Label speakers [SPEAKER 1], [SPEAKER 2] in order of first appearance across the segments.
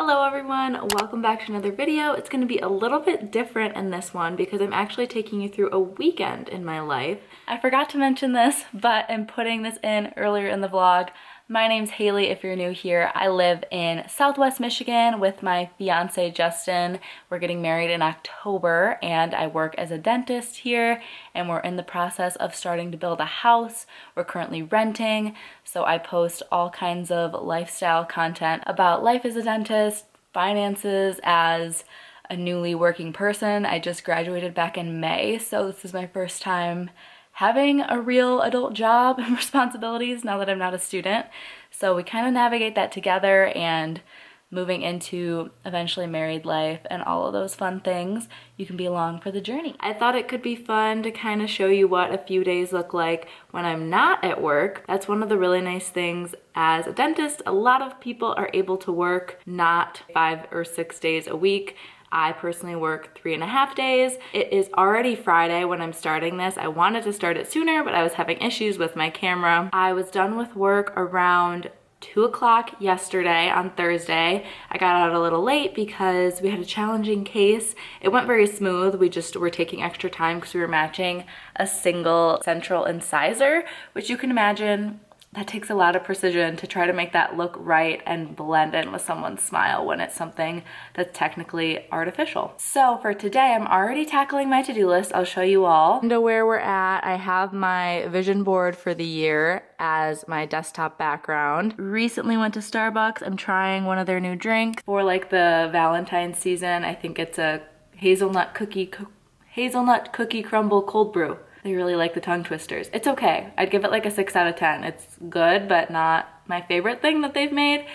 [SPEAKER 1] Hello everyone, welcome back to another video. It's going to be a little bit different in this one because I'm actually taking you through a weekend in my life. I forgot to mention this, but I'm putting this in earlier in the vlog. My name's Haley if you're new here. I live in Southwest Michigan with my fiance Justin. We're getting married in October and I work as a dentist here and we're in the process of starting to build a house. We're currently renting, so I post all kinds of lifestyle content about life as a dentist, finances as a newly working person. I just graduated back in May, so this is my first time having a real adult job and responsibilities now that I'm not a student. So we kind of navigate that together and moving into eventually married life and all of those fun things. You can be along for the journey. I thought it could be fun to kind of show you what a few days look like when I'm not at work. That's one of the really nice things as a dentist. A lot of people are able to work not 5 or 6 days a week. I personally work 3.5 days. It is already Friday when I'm starting this. I wanted to start it sooner, but I was having issues with my camera. I was done with work around 2 o'clock yesterday on Thursday. I got out a little late because we had a challenging case. It went very smooth. We just were taking extra time because we were matching a single central incisor, which you can imagine that takes a lot of precision to try to make that look right and blend in with someone's smile when it's something that's technically artificial. So for today, I'm already tackling my to-do list. I'll show you all to where we're at. I have my vision board for the year as my desktop background. Recently went to Starbucks. I'm trying one of their new drinks for like the Valentine's season. I think it's a hazelnut cookie crumble cold brew. They really like the tongue twisters. It's okay. I'd give it like a 6 out of 10. It's good, but not my favorite thing that they've made.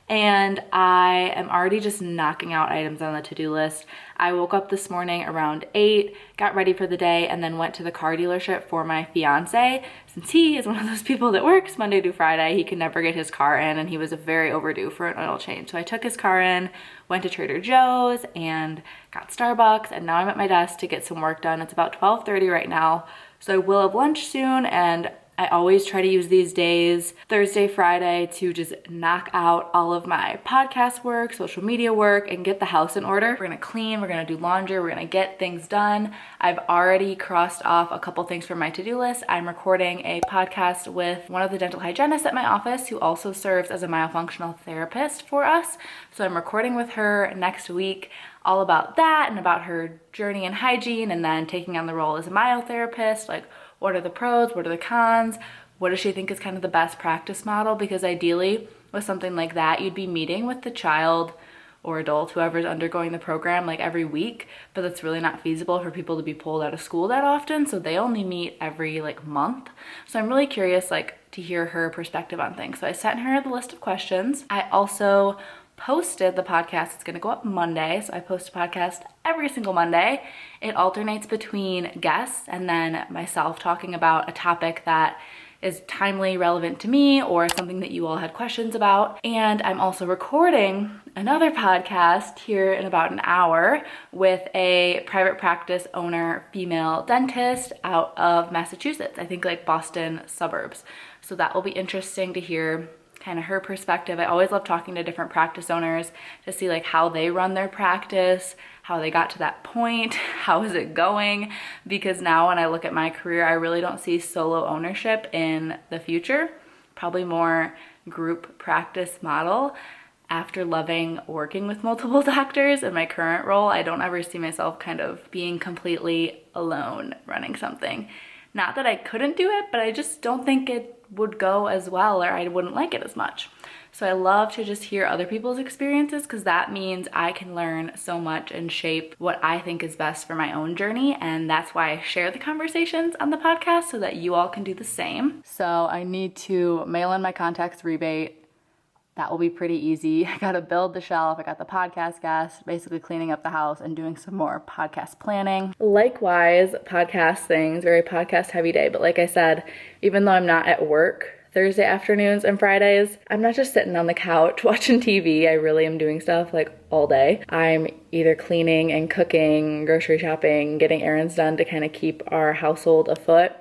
[SPEAKER 1] And I am already just knocking out items on the to-do list. I woke up this morning around 8, got ready for the day, and then went to the car dealership for my fiance. Since he is one of those people that works Monday through Friday, he can never get his car in, and he was very overdue for an oil change. So I took his car in, went to Trader Joe's, and got Starbucks, and now I'm at my desk to get some work done. It's about 12:30 right now, so I will have lunch soon, and I always try to use these days, Thursday, Friday, to just knock out all of my podcast work, social media work, and get the house in order. We're gonna clean, we're gonna do laundry, we're gonna get things done. I've already crossed off a couple things from my to-do list. I'm recording a podcast with one of the dental hygienists at my office who also serves as a myofunctional therapist for us. So I'm recording with her next week all about that and about her journey in hygiene and then taking on the role as a myotherapist, like what are the pros, what are the cons, what does she think is kind of the best practice model? Because ideally with something like that, you'd be meeting with the child or adult, whoever's undergoing the program, like every week, but that's really not feasible for people to be pulled out of school that often. So they only meet every like month. So I'm really curious like to hear her perspective on things. So I sent her the list of questions. I also posted the podcast. It's going to go up Monday, so I post a podcast every single Monday. It alternates between guests and then myself talking about a topic that is timely, relevant to me, or something that you all had questions about. And I'm also recording another podcast here in about an hour with a private practice owner, female dentist out of Massachusetts, I think like Boston suburbs. So that will be interesting to hear kind of her perspective. I always love talking to different practice owners to see like how they run their practice, how they got to that point, how is it going? Because now when I look at my career, I really don't see solo ownership in the future, probably more group practice model. After loving working with multiple doctors in my current role, I don't ever see myself kind of being completely alone running something. Not that I couldn't do it, but I just don't think it would go as well or I wouldn't like it as much. So I love to just hear other people's experiences because that means I can learn so much and shape what I think is best for my own journey. And that's why I share the conversations on the podcast so that you all can do the same. So I need to mail in my contacts rebate. That will be pretty easy. I gotta build the shelf. I got the podcast guest, basically cleaning up the house and doing some more podcast planning. Likewise, podcast things, very podcast heavy day. But like I said, even though I'm not at work Thursday afternoons and Fridays, I'm not just sitting on the couch watching TV. I really am doing stuff like all day. I'm either cleaning and cooking, grocery shopping, getting errands done to kind of keep our household afoot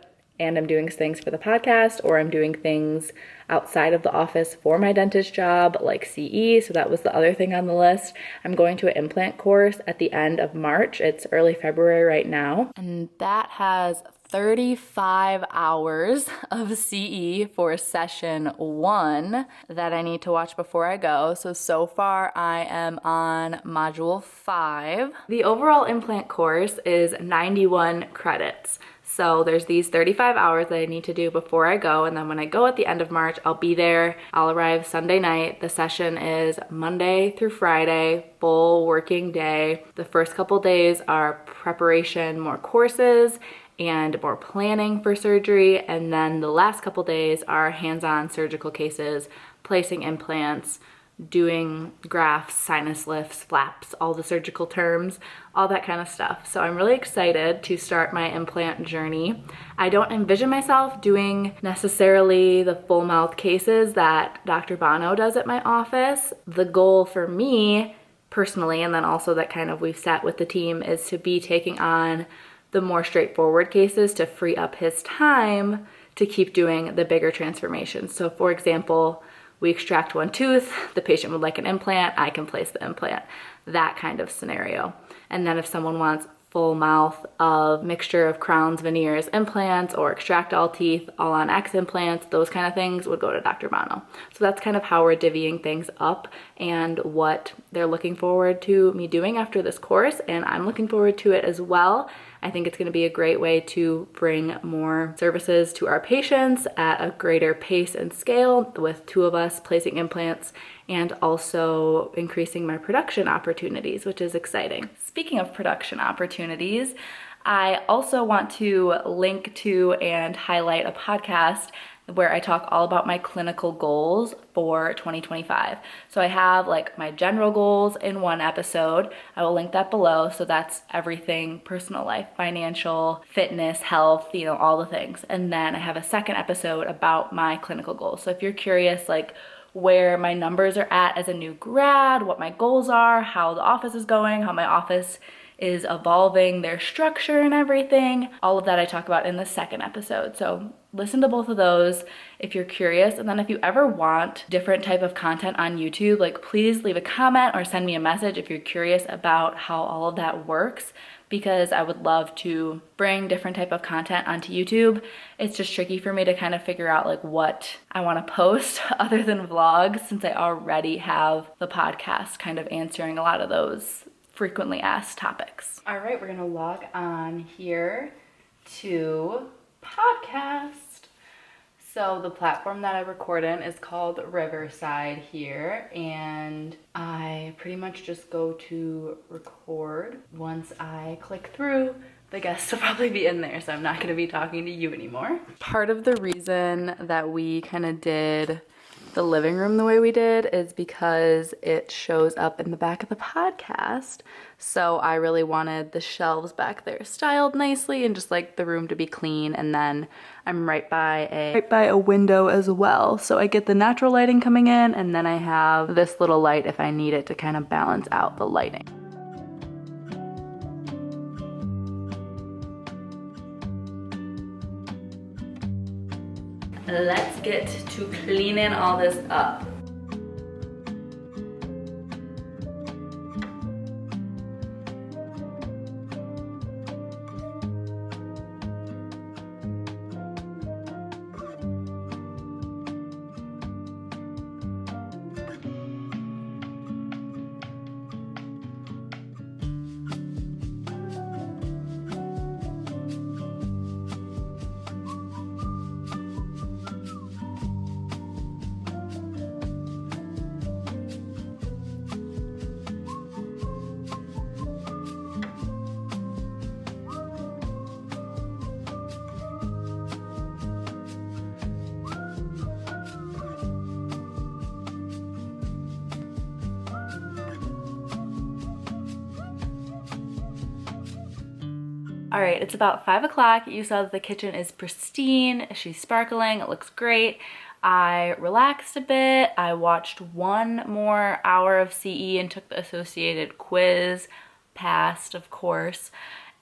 [SPEAKER 1] and I'm doing things for the podcast, or I'm doing things outside of the office for my dentist job, like CE. So that was the other thing on the list. I'm going to an implant course at the end of March. It's early February right now. And that has 35 hours of CE for session 1 that I need to watch before I go. So far I am on module 5. The overall implant course is 91 credits. So there's these 35 hours that I need to do before I go, and then when I go at the end of March, I'll be there. I'll arrive Sunday night. The session is Monday through Friday, full working day. The first couple days are preparation, more courses, and more planning for surgery, and then the last couple days are hands-on surgical cases, placing implants, doing grafts, sinus lifts, flaps, all the surgical terms, all that kind of stuff. So I'm really excited to start my implant journey. I don't envision myself doing necessarily the full mouth cases that Dr. Bono does at my office. The goal for me personally, and then also that kind of we've set with the team, is to be taking on the more straightforward cases to free up his time to keep doing the bigger transformations. So for example, we extract one tooth, the patient would like an implant, I can place the implant, that kind of scenario. And then if someone wants full mouth of mixture of crowns, veneers, implants, or extract all teeth, all on X implants, those kind of things would go to Dr. Bono. So that's kind of how we're divvying things up and what they're looking forward to me doing after this course, and I'm looking forward to it as well. I think it's going to be a great way to bring more services to our patients at a greater pace and scale, with 2 of us placing implants and also increasing my production opportunities, which is exciting. Speaking of production opportunities, I also want to link to and highlight a podcast where I talk all about my clinical goals for 2025. So I have like my general goals in one episode. I will link that below. So that's everything: personal life, financial, fitness, health, all the things. And then I have a second episode about my clinical goals. So if you're curious, like where my numbers are at as a new grad, what my goals are, how the office is going, how my office is evolving, their structure and everything, all of that I talk about in the second episode. So listen to both of those if you're curious. And then if you ever want different type of content on YouTube, like please leave a comment or send me a message if you're curious about how all of that works, because I would love to bring different type of content onto YouTube. It's just tricky for me to kind of figure out like what I want to post other than vlogs, since I already have the podcast kind of answering a lot of those frequently asked topics. All right, we're gonna log on here to podcast. So the platform that I record in is called Riverside here, and I pretty much just go to record. Once I click through, the guests will probably be in there, so I'm not gonna be talking to you anymore. Part of the reason that we kind of did the living room the way we did is because it shows up in the back of the podcast. So I really wanted the shelves back there styled nicely and just like the room to be clean. And then I'm right by a window as well. So I get the natural lighting coming in, and then I have this little light if I need it to kind of balance out the lighting. Let's get to cleaning all this up. All right, it's about 5 o'clock. You saw that the kitchen is pristine. She's sparkling. It looks great. I relaxed a bit. I watched 1 more hour of CE and took the associated quiz. Passed, of course.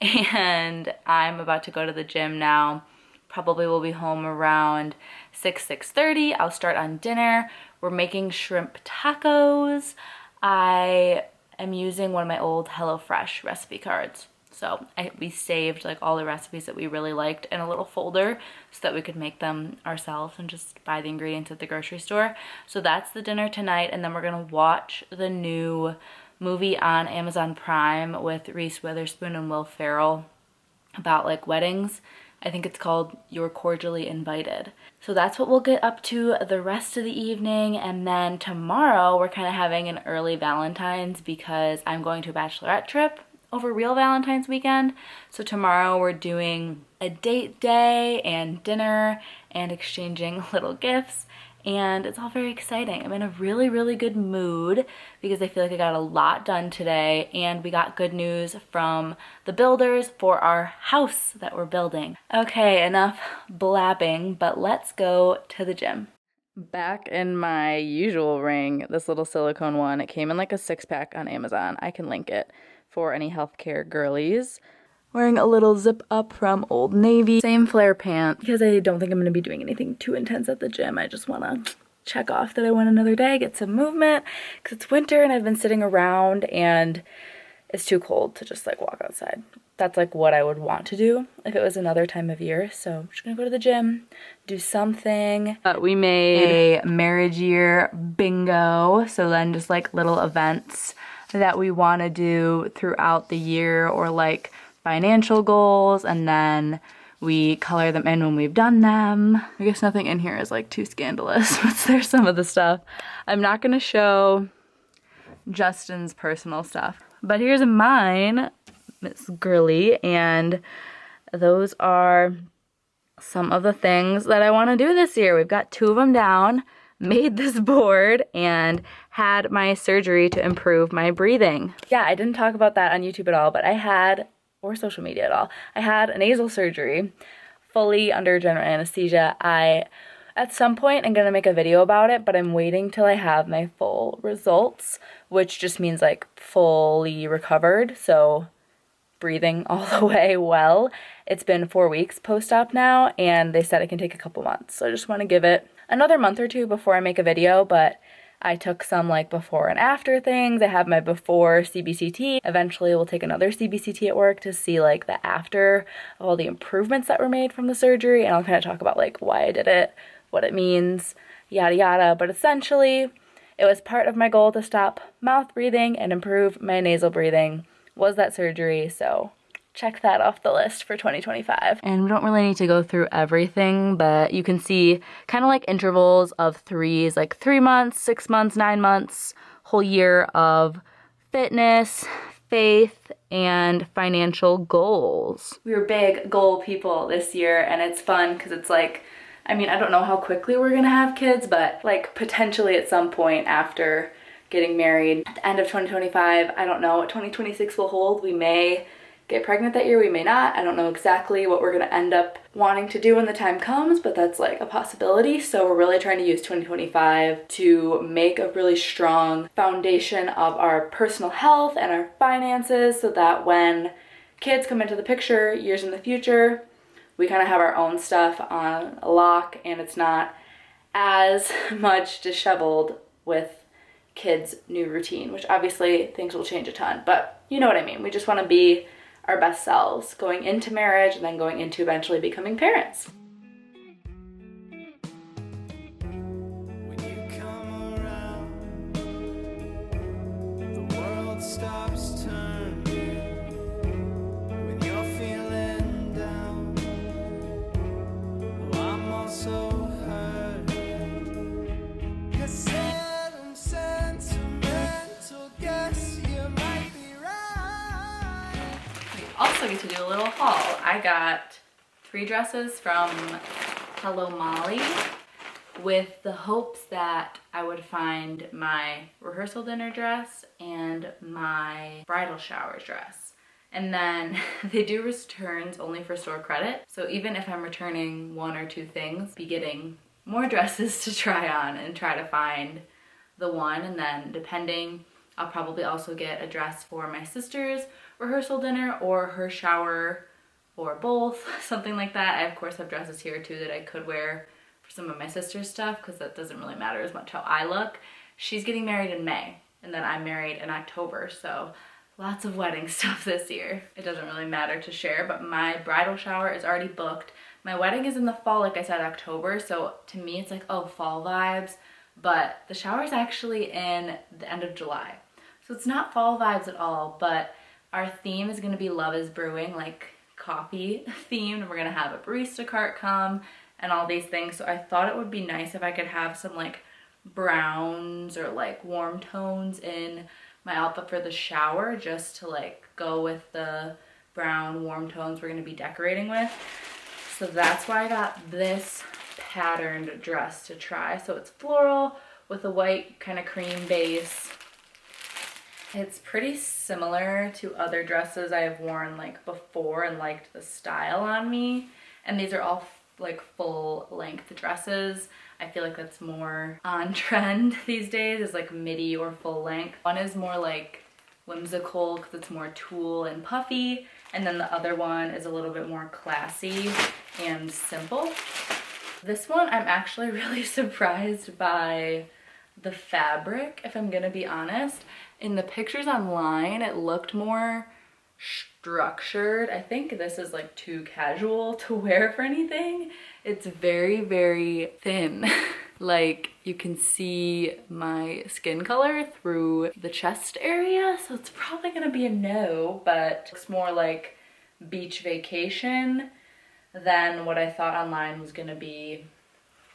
[SPEAKER 1] And I'm about to go to the gym now. Probably will be home around 6:30. I'll start on dinner. We're making shrimp tacos. I am using one of my old HelloFresh recipe cards. So we saved like all the recipes that we really liked in a little folder so that we could make them ourselves and just buy the ingredients at the grocery store. So that's the dinner tonight, and then we're gonna watch the new movie on Amazon Prime with Reese Witherspoon and Will Ferrell about like weddings. I think it's called You're Cordially Invited. So that's what we'll get up to the rest of the evening, and then tomorrow we're kind of having an early Valentine's because I'm going to a bachelorette trip over real Valentine's weekend. So tomorrow we're doing a date day and dinner and exchanging little gifts, and it's all very exciting. I'm in a really, really good mood because I feel like I got a lot done today, and we got good news from the builders for our house that we're building. Okay, enough blabbing, but let's go to the gym. Back in my usual ring, this little silicone one. It came in like a 6-pack on Amazon. I can link it for any healthcare girlies. Wearing a little zip up from Old Navy. Same flare pants because I don't think I'm going to be doing anything too intense at the gym. I just want to check off that I went another day, get some movement because it's winter and I've been sitting around and it's too cold to just like walk outside. That's like what I would want to do if it was another time of year. So I'm just going to go to the gym, do something. We made a marriage year bingo. So then just like little events that we want to do throughout the year, or like financial goals, and then we color them in when we've done them. I guess nothing in here is like too scandalous, but there's some of the stuff. I'm not gonna show Justin's personal stuff, but here's mine, Miss Girly, and those are some of the things that I want to do this year. We've got 2 of them down, made this board, and had my surgery to improve my breathing. Yeah, I didn't talk about that on YouTube at all, but I had, or social media at all, I had a nasal surgery fully under general anesthesia. At some point, I'm gonna make a video about it, but I'm waiting till I have my full results, which just means like fully recovered, so breathing all the way well. It's been 4 weeks post-op now, and they said it can take a couple months. So I just wanna give it another month or 2 before I make a video, but I took some like before and after things. I have my before CBCT. Eventually we'll take another CBCT at work to see like the after of all the improvements that were made from the surgery, and I'll kind of talk about like why I did it, what it means, yada yada. But essentially it was part of my goal to stop mouth breathing and improve my nasal breathing was that surgery, so check that off the list for 2025. And we don't really need to go through everything, but you can see kind of like intervals of 3s, like 3 months, 6 months, 9 months, whole year of fitness, faith, and financial goals. We were big goal people this year, and it's fun because it's like, I mean, I don't know how quickly we're gonna have kids, but like potentially at some point after getting married at the end of 2025, I don't know what 2026 will hold. We may get pregnant that year, we may not. I don't know exactly what we're gonna end up wanting to do when the time comes, but that's like a possibility. So we're really trying to use 2025 to make a really strong foundation of our personal health and our finances so that when kids come into the picture years in the future, we kind of have our own stuff on lock and it's not as much disheveled with kids' new routine, which obviously things will change a ton, but you know what I mean. We just want to be our best selves going into marriage and then going into eventually becoming parents. When you come around, the world stops turning. When you're feeling down, oh, I'm also hurting. 'Cause sad and sentimental, guess you might be right. Also get to do a little haul. I got 3 dresses from Hello Molly with the hopes that I would find my rehearsal dinner dress and my bridal shower dress. And then they do returns only for store credit. So even if I'm returning 1 or 2 things, be getting more dresses to try on and try to find the one. And then depending, I'll probably also get a dress for my sister's rehearsal dinner or her shower or both, something like that. I of course have dresses here too that I could wear for some of my sister's stuff because that doesn't really matter as much how I look. She's getting married in May and then I'm married in October, so lots of wedding stuff this year. It doesn't really matter to share, but my bridal shower is already booked. My wedding is in the fall, like I said, October, so to me it's like, oh, fall vibes, but the shower is actually in the end of July. So it's not fall vibes at all, but our theme is gonna be Love is Brewing, like coffee themed. We're gonna have a barista cart come and all these things. So I thought it would be nice if I could have some like browns or like warm tones in my outfit for the shower, just to like go with the brown warm tones we're gonna be decorating with. So that's why I got this patterned dress to try. So it's floral with a white kind of cream base. It's pretty similar to other dresses I have worn like before and liked the style on me. And these are all like full length dresses. I feel like that's more on trend these days, is like midi or full length. One is more like whimsical because it's more tulle and puffy. And then the other one is a little bit more classy and simple. This one I'm actually really surprised by the fabric, if I'm gonna be honest. In the pictures online, it looked more structured. I think this is like too casual to wear for anything. It's very, very thin. Like you can see my skin color through the chest area, so it's probably gonna be a no, but it's more like beach vacation than what I thought online was gonna be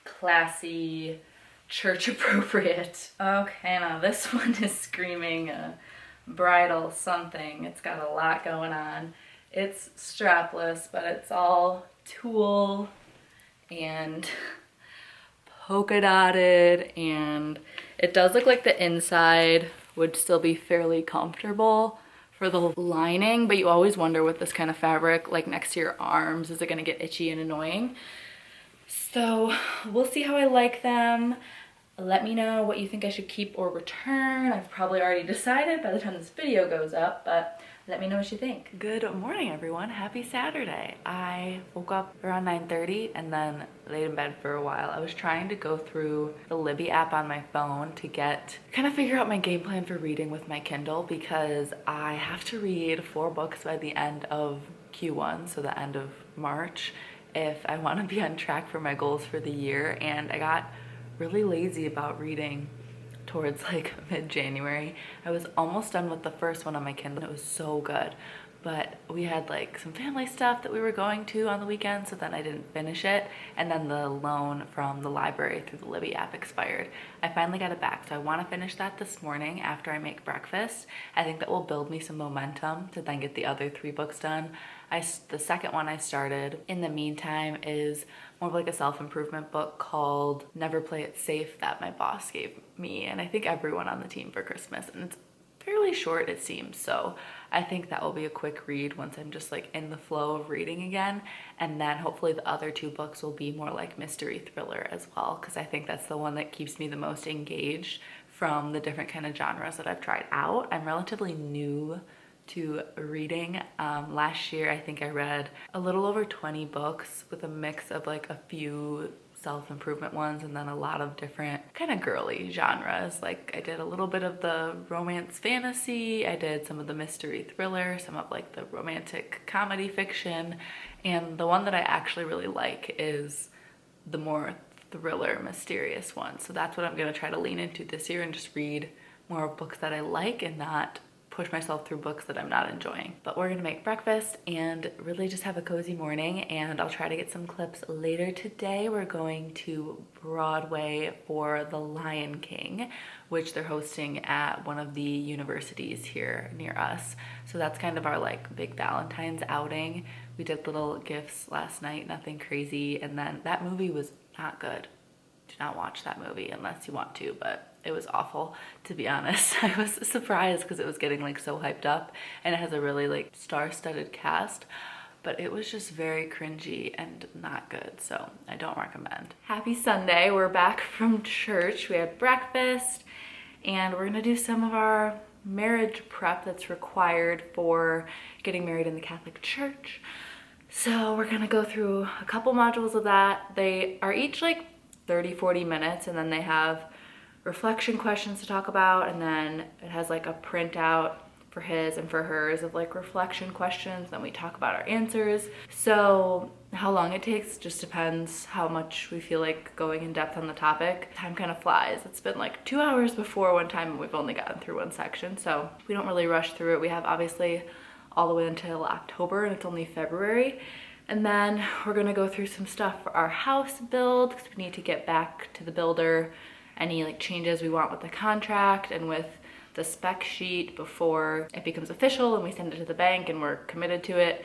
[SPEAKER 1] classy, church appropriate. Okay, now this one is screaming bridal something. It's got a lot going on. It's strapless, but it's all tulle and polka dotted, and it does look like the inside would still be fairly comfortable for the lining, but you always wonder with this kind of fabric, like next to your arms, is it gonna get itchy and annoying? So we'll see how I like them. Let me know what you think I should keep or return. I've probably already decided by the time this video goes up, but let me know what you think. Good morning, everyone. Happy Saturday. I woke up around 9:30 and then laid in bed for a while. I was trying to go through the Libby app on my phone to kind of figure out my game plan for reading with my Kindle, because I have to read 4 books by the end of Q1, so the end of March, if I want to be on track for my goals for the year. And I got really lazy about reading towards like mid-January. I was almost done with the first one on my Kindle. It was so good, but we had like some family stuff that we were going to on the weekend, so then I didn't finish it, and then the loan from the library through the Libby app expired. I finally got it back, so I want to finish that this morning after I make breakfast. I think that will build me some momentum to then get the other 3 books done. The second one I started in the meantime is more of like a self-improvement book called Never Play It Safe that my boss gave me and I think everyone on the team for Christmas, and it's fairly short, it seems, so I think that will be a quick read once I'm just like in the flow of reading again. And then hopefully the other 2 books will be more like mystery thriller as well, because I think that's the one that keeps me the most engaged from the different kind of genres that I've tried out. I'm relatively new to reading. Last year I think I read a little over 20 books with a mix of like a few self-improvement ones and then a lot of different kind of girly genres. Like I did a little bit of the romance fantasy, I did some of the mystery thriller, some of like the romantic comedy fiction, and the one that I actually really like is the more thriller mysterious one. So that's what I'm gonna try to lean into this year and just read more books that I like and not push myself through books that I'm not enjoying. But we're gonna make breakfast and really just have a cozy morning, and I'll try to get some clips later today. We're going to Broadway for The Lion King, which they're hosting at one of the universities here near us. So that's kind of our like big Valentine's outing. We did little gifts last night, nothing crazy, and then that movie was not good. Do not watch that movie unless you want to, but it was awful, to be honest. I was surprised because it was getting like so hyped up and it has a really like star-studded cast, but it was just very cringy and not good, so I don't recommend. Happy Sunday, we're back from church. We had breakfast and we're gonna do some of our marriage prep that's required for getting married in the Catholic Church. So we're gonna go through a couple modules of that. They are each like 30-40 minutes, and then they have reflection questions to talk about, and then it has like a printout for his and for hers of like reflection questions. Then we talk about our answers. So how long it takes just depends how much we feel like going in depth on the topic. Time kind of flies. It's been like 2 hours before one time and we've only gotten through one section, so we don't really rush through it. We have obviously all the way until October and it's only February. And then we're gonna go through some stuff for our house build because we need to get back to the builder any like changes we want with the contract and with the spec sheet before it becomes official and we send it to the bank and we're committed to it.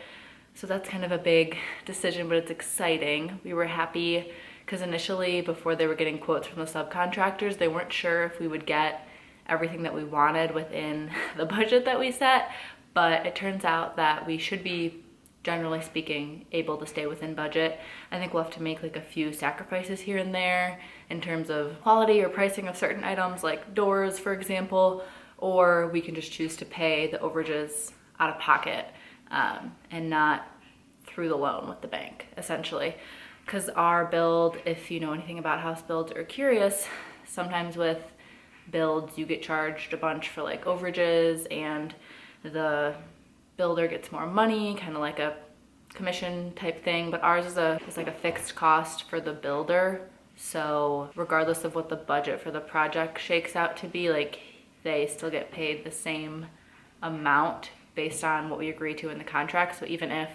[SPEAKER 1] So that's kind of a big decision, but it's exciting. We were happy because initially, before they were getting quotes from the subcontractors, they weren't sure if we would get everything that we wanted within the budget that we set, but it turns out that we should be, generally speaking, able to stay within budget. I think we'll have to make like a few sacrifices here and there in terms of quality or pricing of certain items like doors, for example, or we can just choose to pay the overages out of pocket and not through the loan with the bank, essentially. Because our build, if you know anything about house builds or are curious, sometimes with builds you get charged a bunch for like overages and the builder gets more money, kind of like a commission type thing, but ours is like a fixed cost for the builder. So regardless of what the budget for the project shakes out to be, like they still get paid the same amount based on what we agree to in the contract. So even if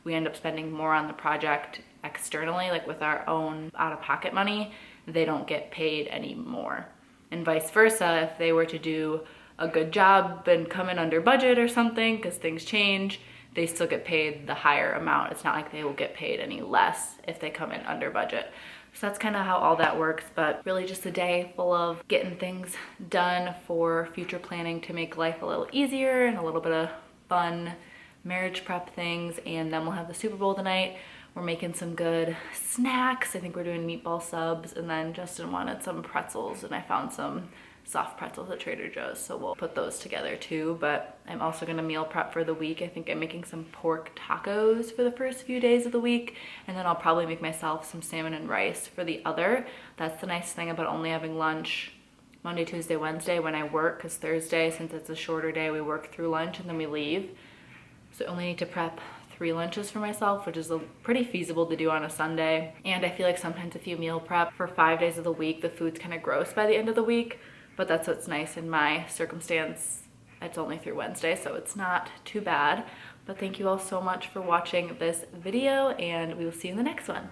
[SPEAKER 1] we end up spending more on the project externally, like with our own out-of-pocket money, they don't get paid any more. And vice versa, if they were to do a good job and come in under budget or something because things change, they still get paid the higher amount. It's not like they will get paid any less if they come in under budget. So that's kind of how all that works, but really just a day full of getting things done for future planning to make life a little easier and a little bit of fun marriage prep things. And then we'll have the Super Bowl tonight. We're making some good snacks. I think we're doing meatball subs, and then Justin wanted some pretzels and I found some soft pretzels at Trader Joe's, so we'll put those together too. But I'm also gonna meal prep for the week. I think I'm making some pork tacos for the first few days of the week, and then I'll probably make myself some salmon and rice for the other. That's the nice thing about only having lunch Monday, Tuesday, Wednesday when I work, because Thursday, since it's a shorter day, we work through lunch and then we leave. So I only need to prep 3 lunches for myself, which is pretty feasible to do on a Sunday. And I feel like sometimes if you meal prep for 5 days of the week, the food's kind of gross by the end of the week. But that's what's nice in my circumstance. It's only through Wednesday, so it's not too bad. But thank you all so much for watching this video, and we will see you in the next one.